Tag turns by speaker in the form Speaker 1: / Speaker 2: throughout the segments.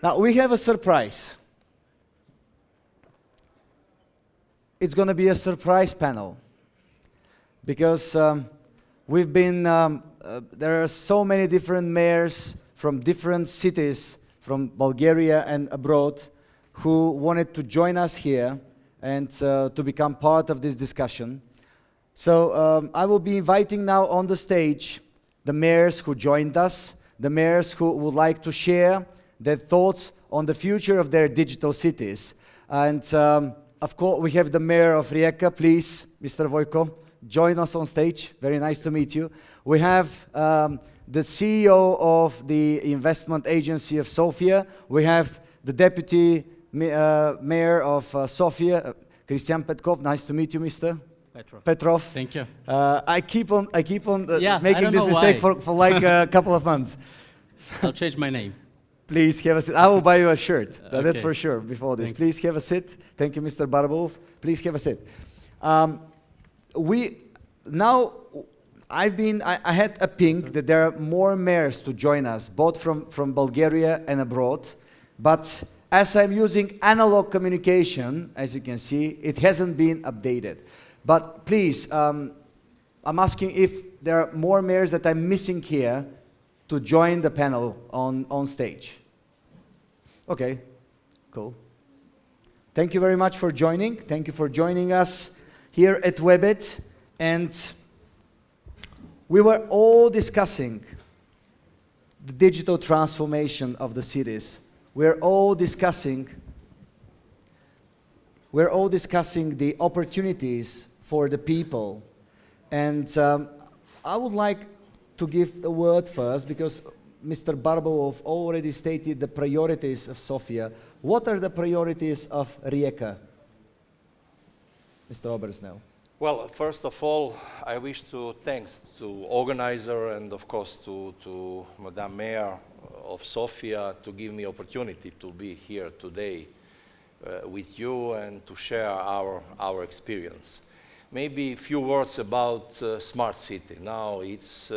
Speaker 1: Now, we have a surprise. It's going to be a surprise panel because there are so many different mayors from different cities from Bulgaria and abroad who wanted to join us here and to become part of this discussion. So I will be inviting now on the stage the mayors who joined us, the mayors who would like to share their thoughts on the future of their digital cities. And of course, we have the mayor of Rijeka. Please, Mr. Vojko, join us on stage. Very nice to meet you. We have the CEO of the investment agency of Sofia. We have the deputy mayor of Sofia, Christian Petkov. Nice to meet you, Mr. Petrov.
Speaker 2: Thank you.
Speaker 1: I keep on making this mistake for like a couple of months.
Speaker 2: I'll change my name.
Speaker 1: Please have a seat. I will buy you a shirt.
Speaker 2: Okay.
Speaker 1: That's for sure before this.
Speaker 2: Thanks.
Speaker 1: Please have a seat. Thank you, Mr. Barbov. Please have a seat. I had a ping that there are more mayors to join us, both from Bulgaria and abroad. But as I'm using analog communication, as you can see, it hasn't been updated. But please, I'm asking if there are more mayors that I'm missing here to join the panel on stage. Okay, cool. Thank you very much for joining. Thank you for joining us here at WebEd. And we were all discussing the digital transformation of the cities. We're all discussing the opportunities for the people. And I would like to give the word first, because Mr. Barbov already stated the priorities of Sofia. What are the priorities of Rijeka? Mr. Obersnell.
Speaker 3: Well, first of all, I wish to thank to organizer and of course to Madame Mayor of Sofia to give me opportunity to be here today with you and to share our experience. Maybe a few words about smart city. Now it's,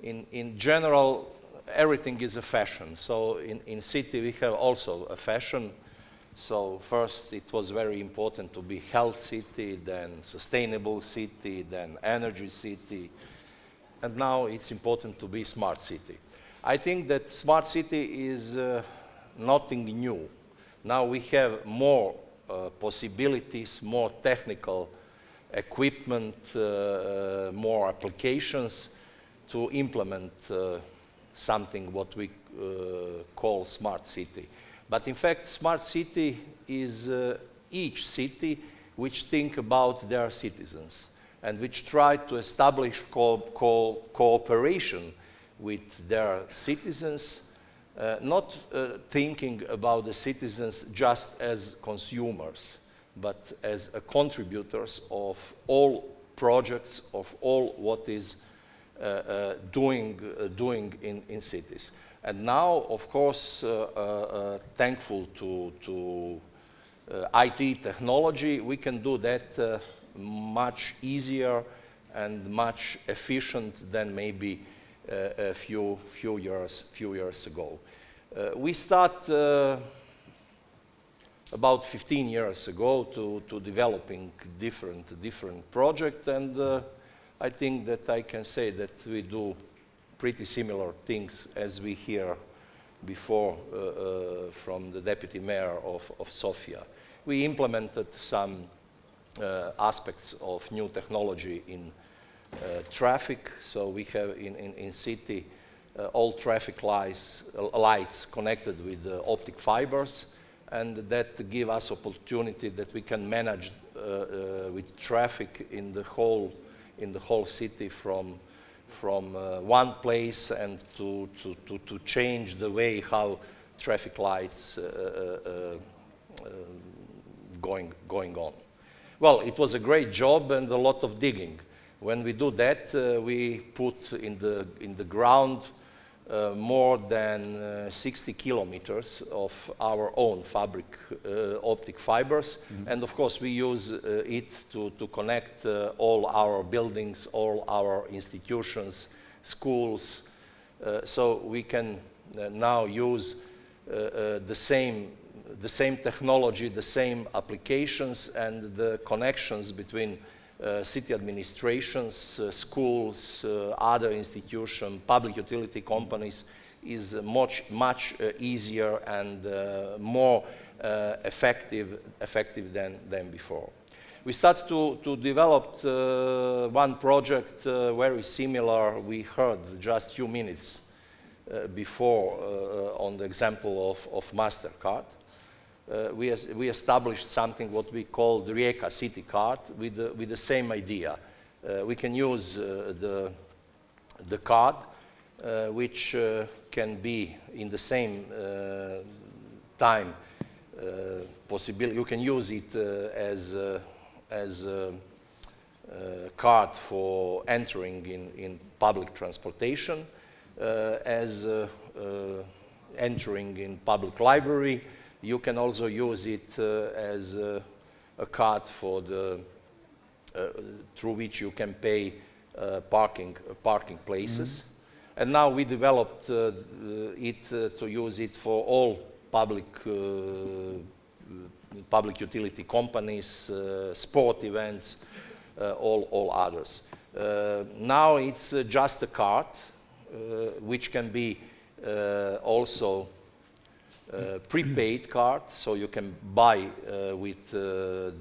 Speaker 3: in general, everything is a fashion. So in city we have also a fashion. So first it was very important to be health city, then sustainable city, then energy city. And now it's important to be smart city. I think that smart city is nothing new. Now we have more possibilities, more technical equipment, more applications to implement something what we call smart city. But in fact, smart city is each city which think about their citizens and which try to establish cooperation with their citizens, not thinking about the citizens just as consumers, but as contributors of all projects, of all what is doing in cities. And now, of course, thankful to IT technology, we can do that much easier and much efficient than maybe a few years ago. We start about 15 years ago to developing different projects, and I think that I can say that we do pretty similar things as we hear before from the deputy mayor of Sofia. We implemented some aspects of new technology in traffic. So we have in city all traffic lights connected with optic fibers, and that give us opportunity that we can manage with traffic in the whole city from one place, and to change the way how traffic lights going on. Well, it was a great job and a lot of digging. When we do that, we put in the ground more than 60 kilometers of our own fabric optic fibers, and of course we use it to connect all our buildings, all our institutions, schools, so we can now use the same technology, the same applications, and the connections between city administrations, schools, other institutions, public utility companies is much easier and more effective than before. We started to develop one project very similar. We heard just a few minutes before on the example of MasterCard. We established something what we call the Rijeka city card with the same idea. We can use the card which can be in the same time possibility. You can use it as a card for entering in public transportation, as entering in public library. You can also use it as a card for through which you can pay parking places. And now we developed it to use it for all public utility companies, sport events, all others. Now it's just a card which can be also prepaid card, so you can buy with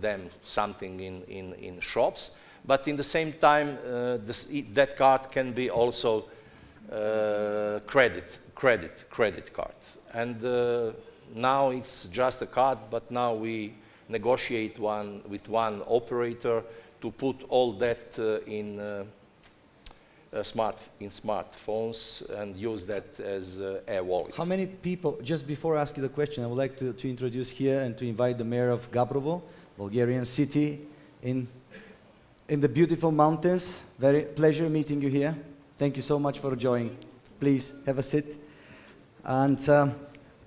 Speaker 3: them something in shops, but in the same time that card can be also credit card. And now it's just a card, but now we negotiate with one operator to put all that in smartphones and use that as a wallet.
Speaker 1: How many people, just before I ask you the question, I would like to introduce here and to invite the mayor of Gabrovo, Bulgarian city in the beautiful mountains. Very pleasure meeting you here. Thank you so much for joining. Please have a seat. And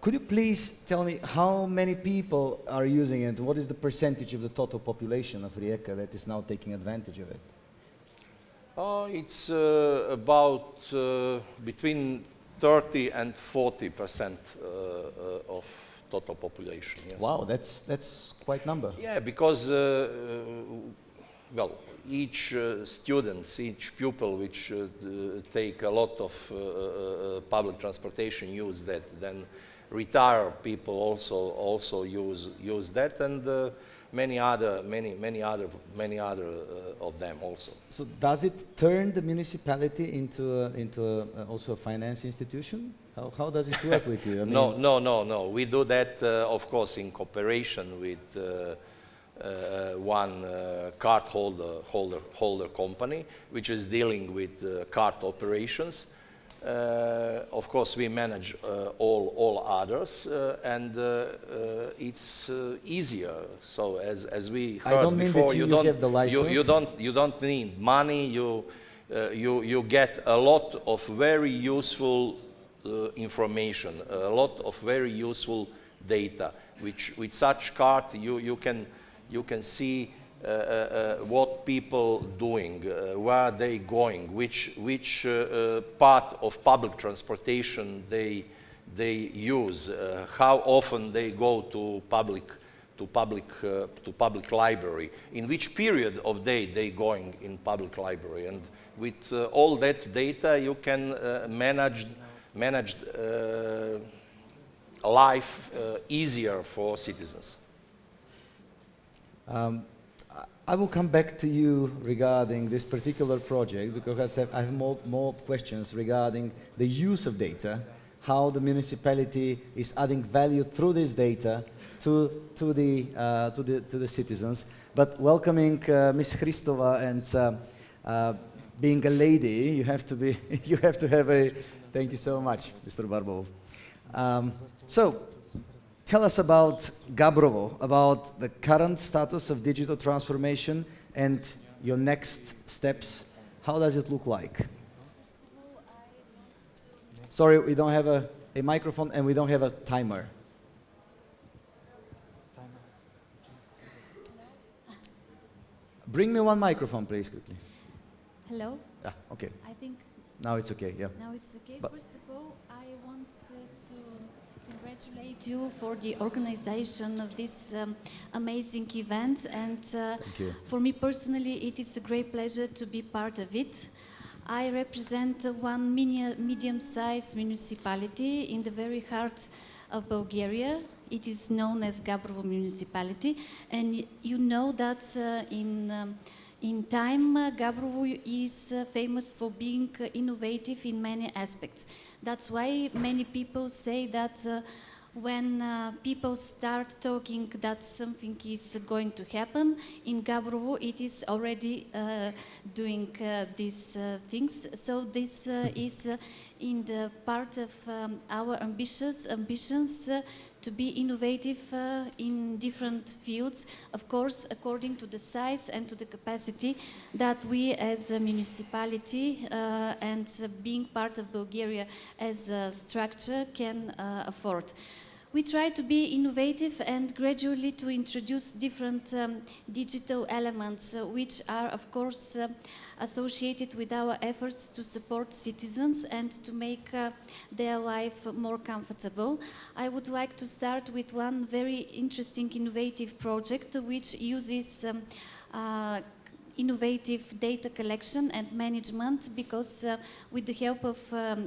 Speaker 1: could you please tell me how many people are using it? What is the percentage of the total population of Rijeka that is now taking advantage of it?
Speaker 3: It's about between 30 and 40% of total population. Yes.
Speaker 1: Wow, that's quite a number.
Speaker 3: Yeah, because well, each student, each pupil which take a lot of public transportation use that. Then retired people also use that, and many other of them also.
Speaker 1: So does it turn the municipality into also a finance institution? How does it work with you? I mean,
Speaker 3: No. We do that, of course, in cooperation with one card holder company, which is dealing with card operations. Of course, we manage all others, and it's easier. So, as we heard
Speaker 1: I don't mean
Speaker 3: before,
Speaker 1: that you have the license.
Speaker 3: you don't need money. You get a lot of very useful information, a lot of very useful data. Which with such card you can see what people doing, where they going, which part of public transportation they use, how often they go to public library, in which period of day they going in public library, and with all that data you can manage life easier for citizens.
Speaker 1: I will come back to you regarding this particular project because I have more questions regarding the use of data, how the municipality is adding value through this data to the citizens. But welcoming Ms. Christova and being a lady, you have to have a. Thank you so much, Mr. Barbov. So. Tell us about Gabrovo, about the current status of digital transformation and your next steps. How does it look like? Sorry, we don't have a microphone and we don't have a timer. Bring me one microphone, please, quickly.
Speaker 4: Hello?
Speaker 1: Ah, okay.
Speaker 4: I think
Speaker 1: Now it's okay, yeah.
Speaker 4: now it's okay.
Speaker 1: But
Speaker 4: First of all, I want to congratulate you for the organization of this amazing event, and
Speaker 1: Thank you.
Speaker 4: for me personally it is a great pleasure to be part of it. I represent one medium-sized municipality in the very heart of Bulgaria. It is known as Gabrovo municipality, and you know that in time, Gabrovo is famous for being innovative in many aspects. That's why many people say that when people start talking that something is going to happen, in Gabrovo it is already doing these things. So this is in the part of our ambitions to be innovative in different fields, of course, according to the size and to the capacity that we as a municipality and being part of Bulgaria as a structure can afford. We try to be innovative and gradually to introduce different digital elements which are, of course, associated with our efforts to support citizens and to make their life more comfortable. I would like to start with one very interesting innovative project which uses innovative data collection and management, because with the help of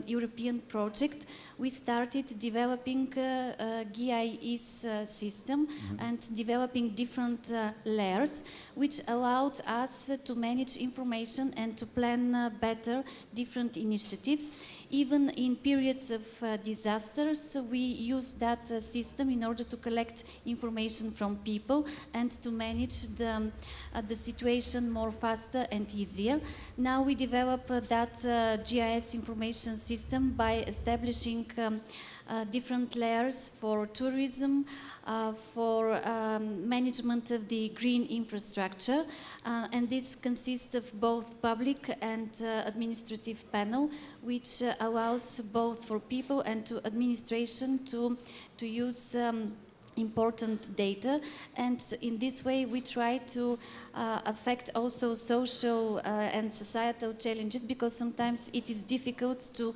Speaker 4: European project we started developing a GIS system and developing different layers which allowed us to manage information and to plan better different initiatives. Even in periods of disasters, we use that system in order to collect information from people and to manage the situation more faster and easier. Now we develop that GIS information system by establishing different layers for tourism, for management of the green infrastructure, and this consists of both public and administrative panel, which allows both for people and to administration to use important data, and in this way we try to affect also social and societal challenges, because sometimes it is difficult to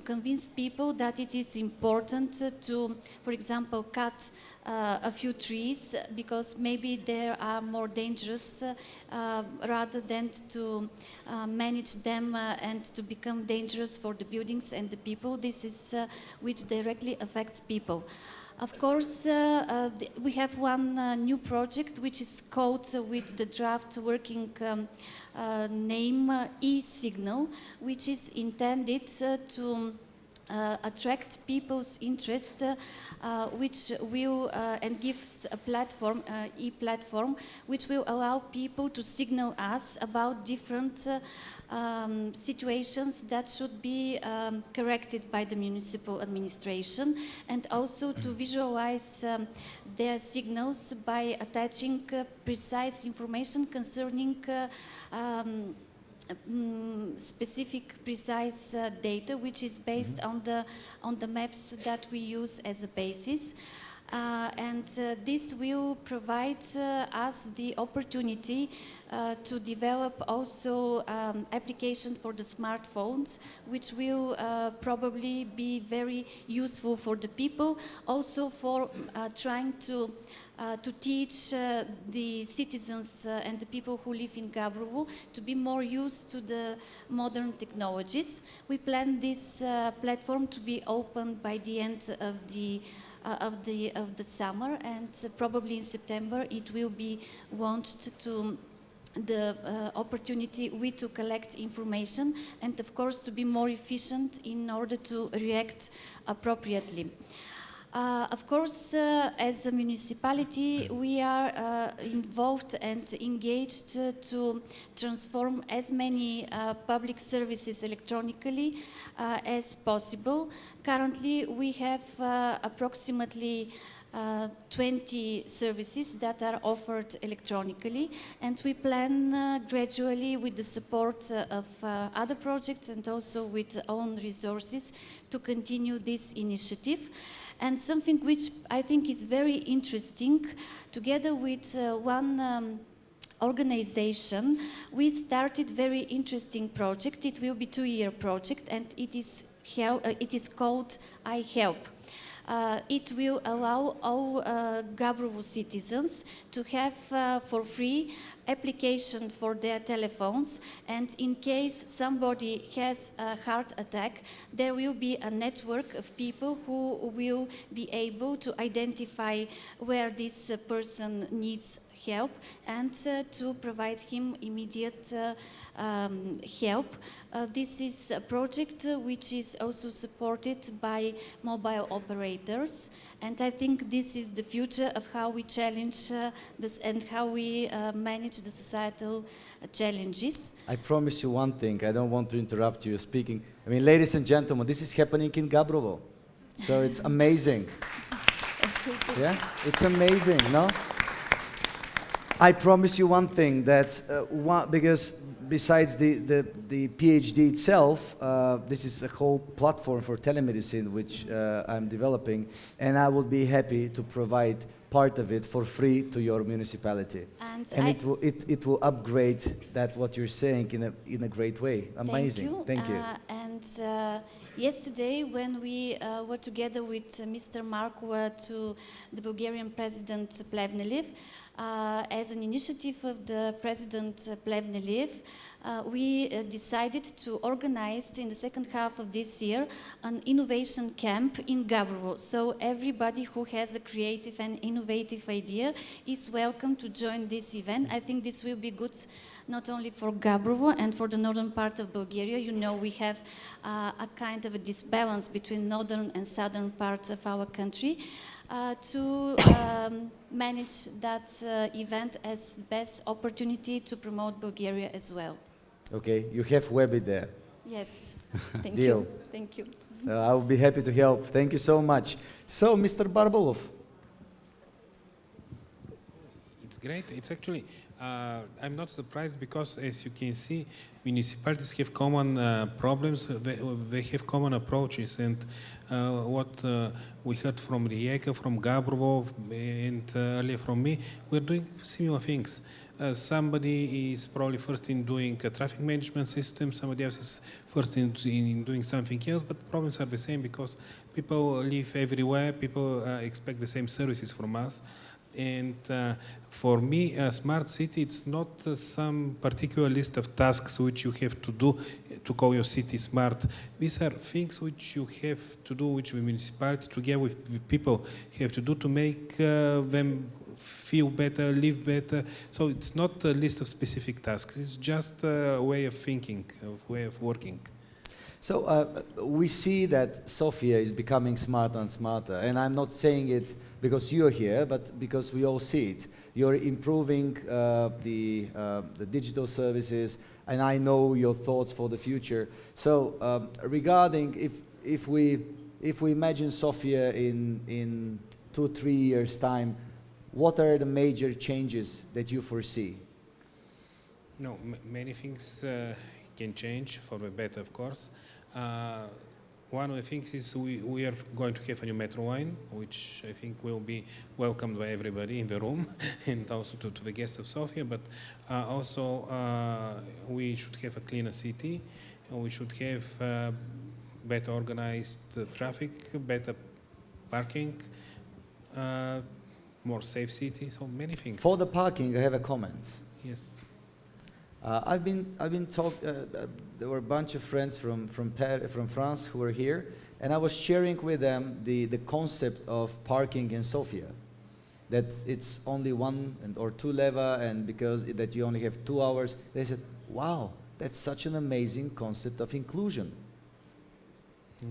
Speaker 4: convince people that it is important to, for example, cut a few trees because maybe they are more dangerous rather than to manage them and to become dangerous for the buildings and the people. This is which directly affects people. Of course, we have one new project which is called with the draft working name e-signal, which is intended to attract people's interest, which will and gives a platform, e-platform, which will allow people to signal us about different situations that should be corrected by the municipal administration, and also to visualize their signals by attaching precise information concerning specific precise data, which is based on the maps that we use as a basis. This will provide us the opportunity to develop also application for the smartphones, which will probably be very useful for the people, also for trying to teach the citizens and the people who live in Gabrovo to be more used to the modern technologies. We plan this platform to be open by the end of the summer, and probably in September it will be launched to the opportunity to collect information and of course to be more efficient in order to react appropriately. Of course, as a municipality, we are involved and engaged to transform as many public services electronically as possible. Currently, we have approximately 20 services that are offered electronically, and we plan gradually, with the support of other projects and also with own resources, to continue this initiative. And something which I think is very interesting, together with one organization, we started very interesting project. It will be 2-year project, and it is called I Help. It will allow all Gabrovo citizens to have for free application for their telephones, and in case somebody has a heart attack, there will be a network of people who will be able to identify where this person needs help and to provide him immediate help. This is a project which is also supported by mobile operators, and I think this is the future of how we challenge this and how we manage the societal challenges.
Speaker 1: I promise you one thing, I don't want to interrupt you speaking. I mean, ladies and gentlemen, this is happening in Gabrovo. So it's amazing. Yeah, it's amazing, no? I promise you one thing, that because besides the PhD itself, this is a whole platform for telemedicine which I'm developing, and I will be happy to provide part of it for free to your municipality. And it will upgrade that what you're saying in a great way. Amazing. Thank you.
Speaker 4: Yesterday, when we were together with Mr. Markova to the Bulgarian President Plevneliev, as an initiative of the President Plevneliev, we decided to organize in the second half of this year an innovation camp in Gabrovo. So everybody who has a creative and innovative idea is welcome to join this event. I think this will be good not only for Gabrovo and for the northern part of Bulgaria. You know, we have a kind of a disbalance between northern and southern parts of our country. To manage that event as best opportunity to promote Bulgaria as well.
Speaker 1: Okay, you have Webby there.
Speaker 4: Yes, thank
Speaker 1: Deal.
Speaker 4: you. Thank you.
Speaker 1: I will be happy to help. Thank you so much. So, Mr. Barbolov.
Speaker 5: It's great. It's actually, I'm not surprised because, as you can see, municipalities have common problems, they have common approaches, and what we heard from Rijeka, from Gabrovo, and earlier from me, we're doing similar things. Somebody is probably first in doing a traffic management system, somebody else is first in doing something else, but the problems are the same because people live everywhere, people expect the same services from us. And for me, a smart city, it's not some particular list of tasks which you have to do to call your city smart. These are things which you have to do, which the municipality together with the people have to do to make them feel better, live better. So it's not a list of specific tasks. It's just a way of thinking, a way of working.
Speaker 1: So we see that Sofia is becoming smarter and smarter, and I'm not saying it because you're here, but because we all see it. You're improving the digital services, and I know your thoughts for the future. So regarding if we imagine Sofia in 2-3 years' time, what are the major changes that you foresee?
Speaker 5: No, many things can change for the better, of course. One of the things is we are going to have a new metro line, which I think will be welcomed by everybody in the room and also to the guests of Sofia, but also we should have a cleaner city, and we should have better organized traffic, better parking, more safe city, so many things.
Speaker 1: For the parking, I have a comment.
Speaker 5: Yes.
Speaker 1: I've been talking. There were a bunch of friends from France who were here, and I was sharing with them the concept of parking in Sofia, that it's only 1 or 2 leva, and because that you only have 2 hours. They said, "Wow, that's such an amazing concept of inclusion."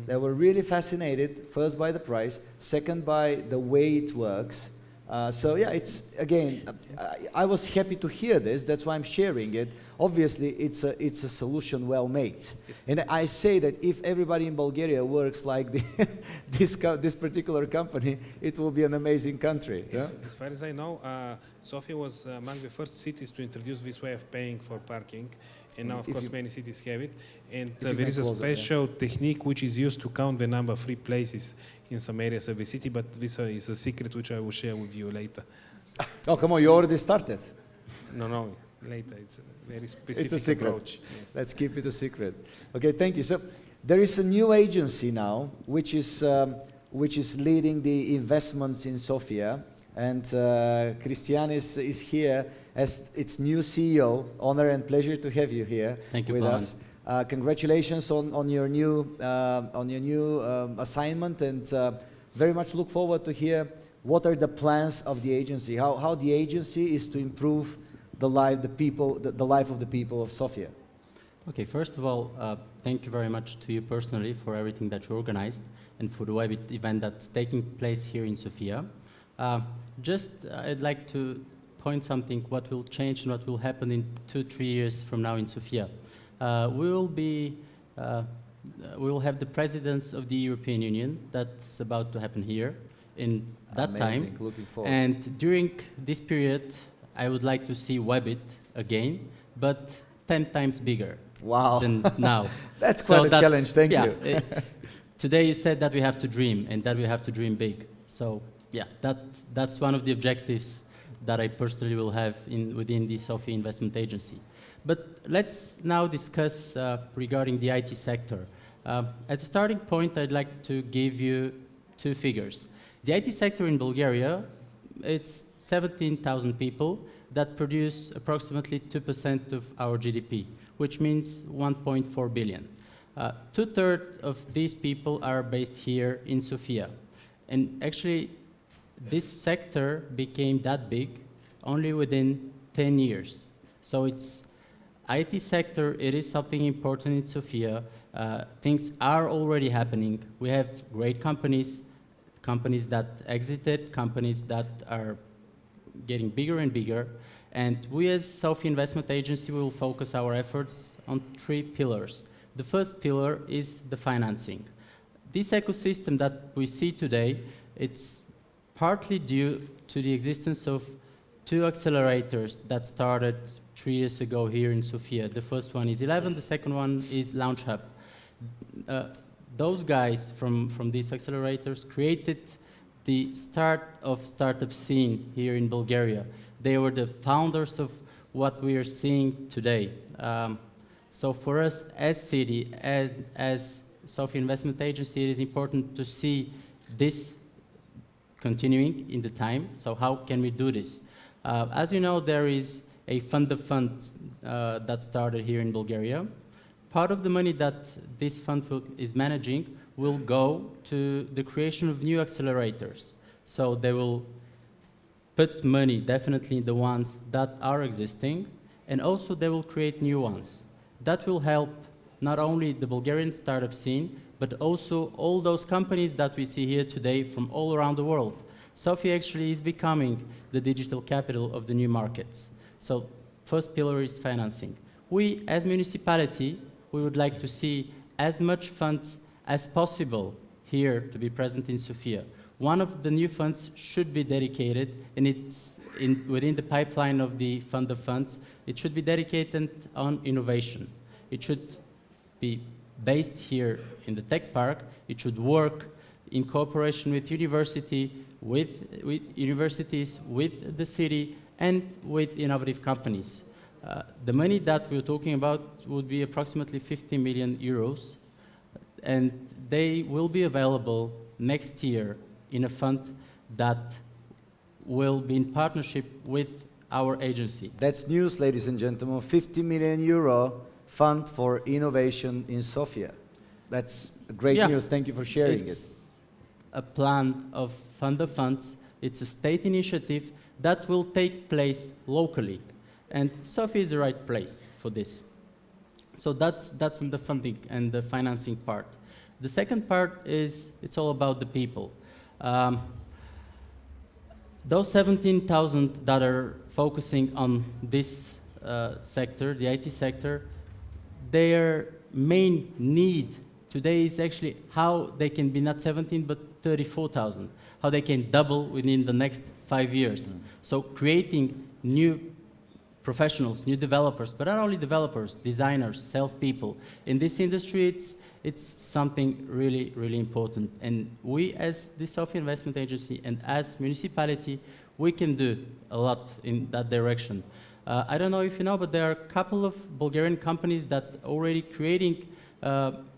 Speaker 1: They were really fascinated, first by the price, second by the way it works. So yeah, it's again, I was happy to hear this. That's why I'm sharing it. Obviously, it's a solution well made.
Speaker 5: Yes.
Speaker 1: And I say that if everybody in Bulgaria works like this particular company, it will be an amazing country.
Speaker 5: Yes,
Speaker 1: Yeah?
Speaker 5: as far as I know, Sofia was among the first cities to introduce this way of paying for parking. And now, of course, many cities have it. And there is a special technique which is used to count the number of free places in some areas of the city, but this is a secret which I will share with you later.
Speaker 1: Oh, come on, you already started.
Speaker 5: No, later. It's a very specific
Speaker 1: It's a secret.
Speaker 5: approach. Yes.
Speaker 1: Let's keep it a secret. Okay, thank you. So there is a new agency now, which is which is leading the investments in Sofia. And Christian is here as its new CEO. Honor and pleasure to have you here
Speaker 2: Thank you,
Speaker 1: with
Speaker 2: Pavan.
Speaker 1: us. Congratulations on your new assignment, and very much look forward to hear what are the plans of the agency, how the agency is to improve the life of the people of Sofia.
Speaker 2: Okay, first of all, thank you very much to you personally for everything that you organized and for the web event that's taking place here in Sofia. I'd like to point something, what will change and what will happen in 2-3 years from now in Sofia. We will have the presidents of the European Union. That's about to happen here in that
Speaker 1: Amazing.
Speaker 2: time.
Speaker 1: Looking forward.
Speaker 2: And during this period, I would like to see Webbit again, but 10 times bigger
Speaker 1: Wow.
Speaker 2: than now.
Speaker 1: That's quite a challenge. Thank you.
Speaker 2: Today you said that we have to dream and that we have to dream big. So yeah, that's one of the objectives that I personally will have within the Sofia Investment Agency. But let's now discuss regarding the IT sector. As a starting point, I'd like to give you 2 figures. The IT sector in Bulgaria, it's 17,000 people that produce approximately 2% of our GDP, which means 1.4 billion. 2/3 of these people are based here in Sofia. And actually, this sector became that big only within 10 years. So it's IT sector, it is something important in Sofia. Things are already happening. We have great companies that exited, companies that are getting bigger and bigger. And we as Sofia Investment Agency will focus our efforts on 3 pillars. The first pillar is the financing. This ecosystem that we see today, it's partly due to the existence of 2 accelerators that started 3 years ago here in Sofia. The first one is 11, the second one is Launch Hub. Those guys from these accelerators created the start of startup scene here in Bulgaria. They were the founders of what we are seeing today. So for us as city, as Sofia Investment Agency, it is important to see this continuing in the time. So how can we do this? As you know, there is a fund of funds that started here in Bulgaria. Part of the money that this fund is managing will go to the creation of new accelerators. So they will put money definitely in the ones that are existing, and also they will create new ones. That will help not only the Bulgarian startup scene, but also all those companies that we see here today from all around the world. Sofia actually is becoming the digital capital of the new markets. So first pillar is financing. We, as municipality, we would like to see as much funds as possible here to be present in Sofia. One of the new funds should be dedicated, and it's within the pipeline of the fund of funds, it should be dedicated on innovation. It should be based here in the tech park. It should work in cooperation with universities, with the city, and with innovative companies. The money that we're talking about would be approximately 50 million euros, and they will be available next year in a fund that will be in partnership with our agency.
Speaker 1: That's news, ladies and gentlemen. 50 million euro fund for innovation in Sofia. That's great news. Thank you for sharing it.
Speaker 2: It's a plan of fund of funds. It's a state initiative that will take place locally. And Sofia is the right place for this. So that's on the funding and the financing part. The second part is, it's all about the people. Those 17,000 that are focusing on this sector, the IT sector, their main need today is actually how they can be not 17 but 34,000, how they can double within the next 5 years. So creating new professionals, new developers, but not only developers, designers, salespeople. In this industry, it's something really, really important. And we, as the Sofia Investment Agency and as municipality, we can do a lot in that direction. I don't know if you know, but there are a couple of Bulgarian companies that are already creating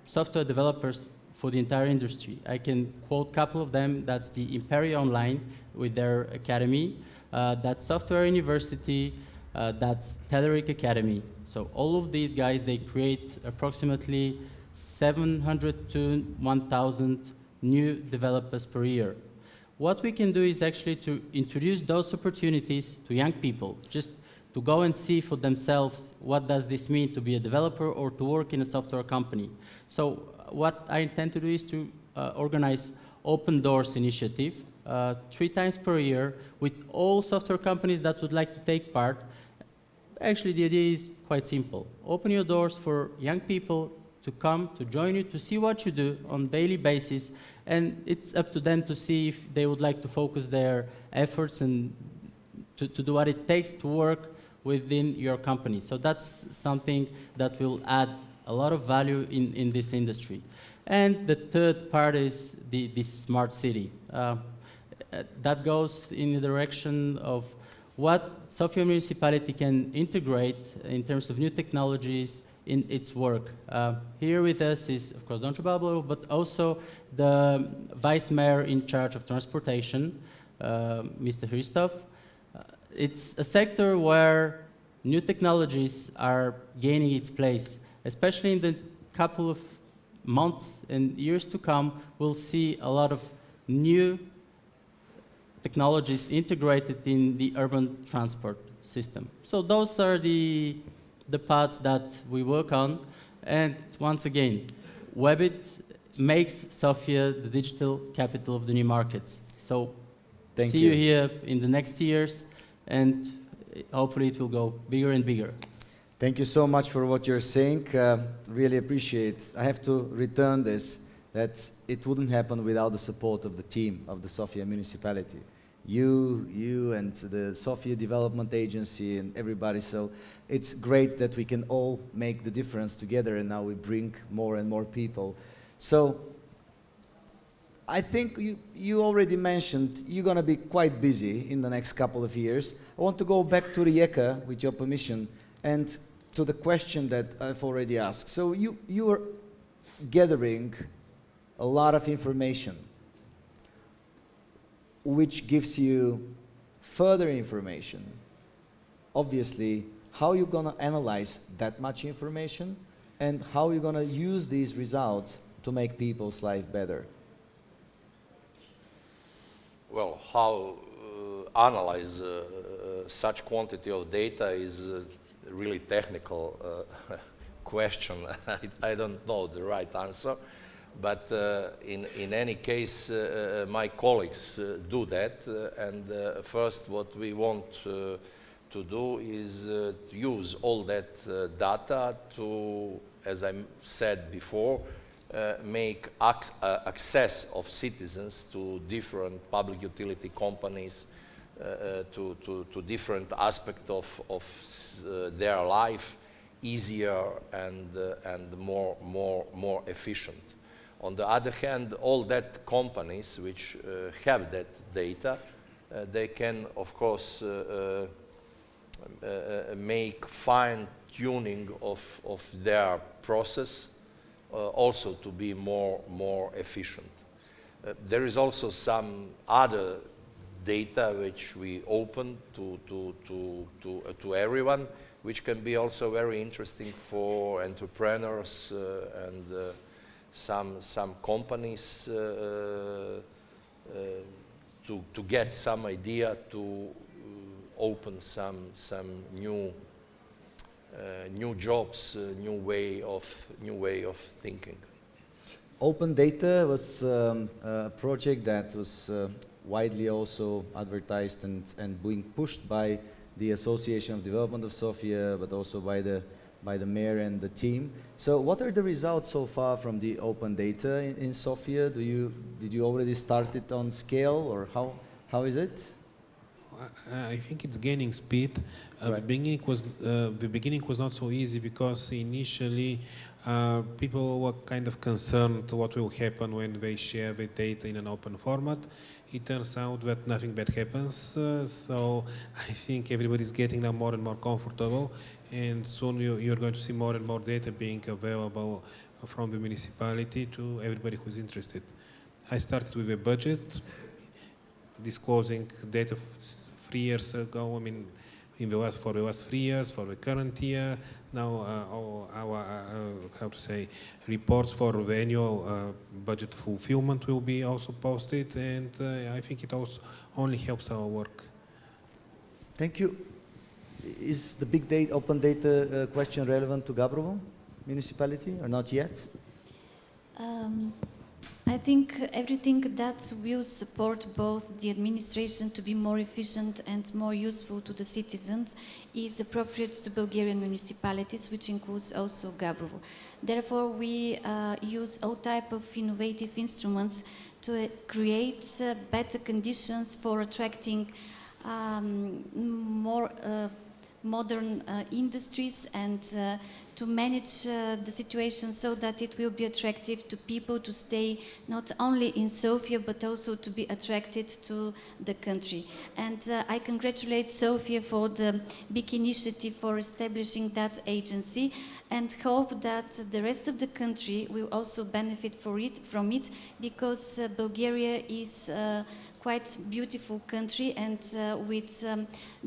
Speaker 2: software developers for the entire industry. I can quote a couple of them. That's the Imperia Online with their academy, that's Software University, that's Telerik Academy. So all of these guys, they create approximately 700 to 1,000 new developers per year. What we can do is actually to introduce those opportunities to young people, just to go and see for themselves what does this mean to be a developer or to work in a software company. So what I intend to do is to organize Open Doors initiative 3 times per year with all software companies that would like to take part. Actually, the idea is quite simple. Open your doors for young people to come, to join you, to see what you do on a daily basis, and it's up to them to see if they would like to focus their efforts and to do what it takes to work within your company. So that's something that will add a lot of value in this industry. And the third part is the smart city. That goes in the direction of what Sofia municipality can integrate in terms of new technologies in its work. Here with us is, of course, Don Bablo, but also the Vice Mayor in charge of transportation, Mr. Hristov. It's a sector where new technologies are gaining its place, especially in the couple of months and years to come. We'll see a lot of new technologies integrated in the urban transport system. So those are the paths that we work on. And once again, Webit makes Sofia the digital capital of the new markets. So see you here in the next years, and hopefully it will go bigger and bigger.
Speaker 1: Thank you so much for what you're saying. Really appreciate. I have to return this, that it wouldn't happen without the support of the team of the Sofia municipality. You and the Sofia Development Agency and everybody. So it's great that we can all make the difference together, and now we bring more and more people. So I think you already mentioned you're going to be quite busy in the next couple of years. I want to go back to Rijeka, with your permission, and to the question that I've already asked. So you are gathering a lot of information, which gives you further information. Obviously, how you're going to analyze that much information, and how you're going to use these results to make people's life better.
Speaker 3: Well, how analyze such quantity of data is a really technical question. I don't know the right answer. But in any case, my colleagues do that. And first, what we want to do is to use all that data to, as I said before, make access of citizens to different public utility companies, to different aspects of their life easier and more efficient. On the other hand, all that companies which have that data, they can, of course, make fine-tuning of their process, also to be more efficient. There is also some other data which we open to everyone, which can be also very interesting for entrepreneurs and some companies to get some idea to open some new jobs, new way of thinking.
Speaker 1: Open data was a project that was widely also advertised and being pushed by the Association of Development of Sofia, but also by the mayor and the team. So what are the results so far from the open data in Sofia? Did you already start it on scale, or how is it?
Speaker 5: I think it's gaining speed.
Speaker 1: Right.
Speaker 5: The beginning was not so easy, because initially people were kind of concerned what will happen when they share the data in an open format. It turns out that nothing bad happens, so I think everybody's getting now more and more comfortable, and soon you're going to see more and more data being available from the municipality to everybody who's interested. I started with a budget, disclosing data 3 years ago. I mean, for the last 3 years, for the current year. Now all our how to say, reports for the annual budget fulfillment will be also posted, and I think it also only helps our work.
Speaker 1: Thank you. Is the big data, open data question relevant to Gabrovo municipality or not yet?
Speaker 4: I think everything that will support both the administration to be more efficient and more useful to the citizens is appropriate to Bulgarian municipalities, which includes also Gabrovo. Therefore, we use all type of innovative instruments to create better conditions for attracting more modern industries and to manage the situation so that it will be attractive to people to stay not only in Sofia but also to be attracted to the country. And I congratulate Sofia for the big initiative for establishing that agency and hope that the rest of the country will also benefit from it because Bulgaria is quite beautiful country and with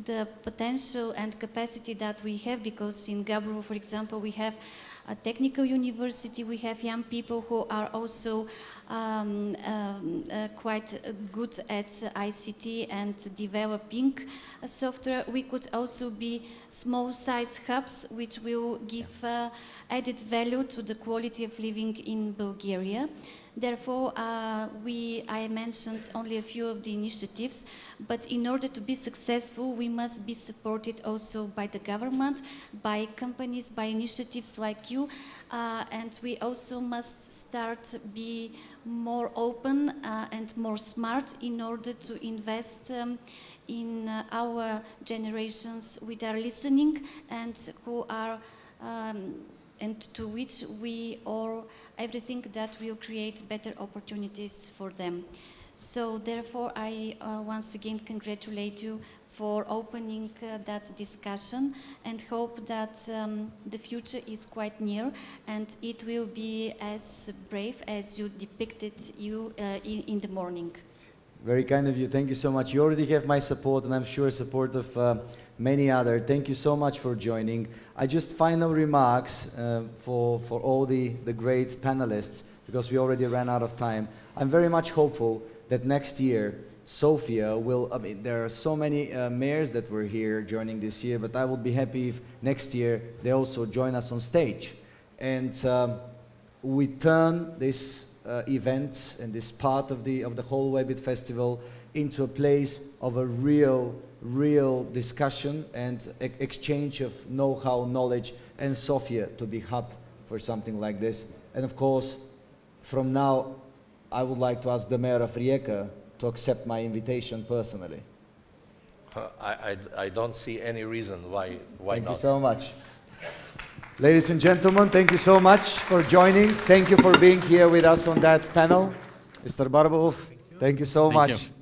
Speaker 4: the potential and capacity that we have, because in Gabrovo, for example, we have a technical university, we have young people who are also quite good at ICT and developing software. We could also be small size hubs which will give added value to the quality of living in Bulgaria. Therefore, I mentioned only a few of the initiatives, but in order to be successful, we must be supported also by the government, by companies, by initiatives like you, and we also must start be more open and more smart in order to invest in our generations which are listening and who are and to which we owe everything that will create better opportunities for them. So therefore, I once again congratulate you for opening that discussion and hope that the future is quite near and it will be as brave as you depicted you in the morning.
Speaker 1: Very kind of you. Thank you so much. You already have my support, and I'm sure support of many other. Thank you so much for joining. I just final remarks for all the great panelists, because we already ran out of time. I'm very much hopeful that next year Sofia will, I mean, there are so many mayors that were here joining this year, but I would be happy if next year they also join us on stage. And we turn this event and this part of the whole Webbit Festival into a place of a real discussion and exchange of know-how, knowledge, and Sofia to be hub for something like this. And of course, from now, I would like to ask the mayor of Rijeka to accept my invitation personally.
Speaker 3: I don't see any reason why
Speaker 1: Thank
Speaker 3: not.
Speaker 1: you so much. Ladies and gentlemen, thank you so much for joining. Thank you for being here with us on that panel. Mr. Barbov, thank you so much.
Speaker 2: You.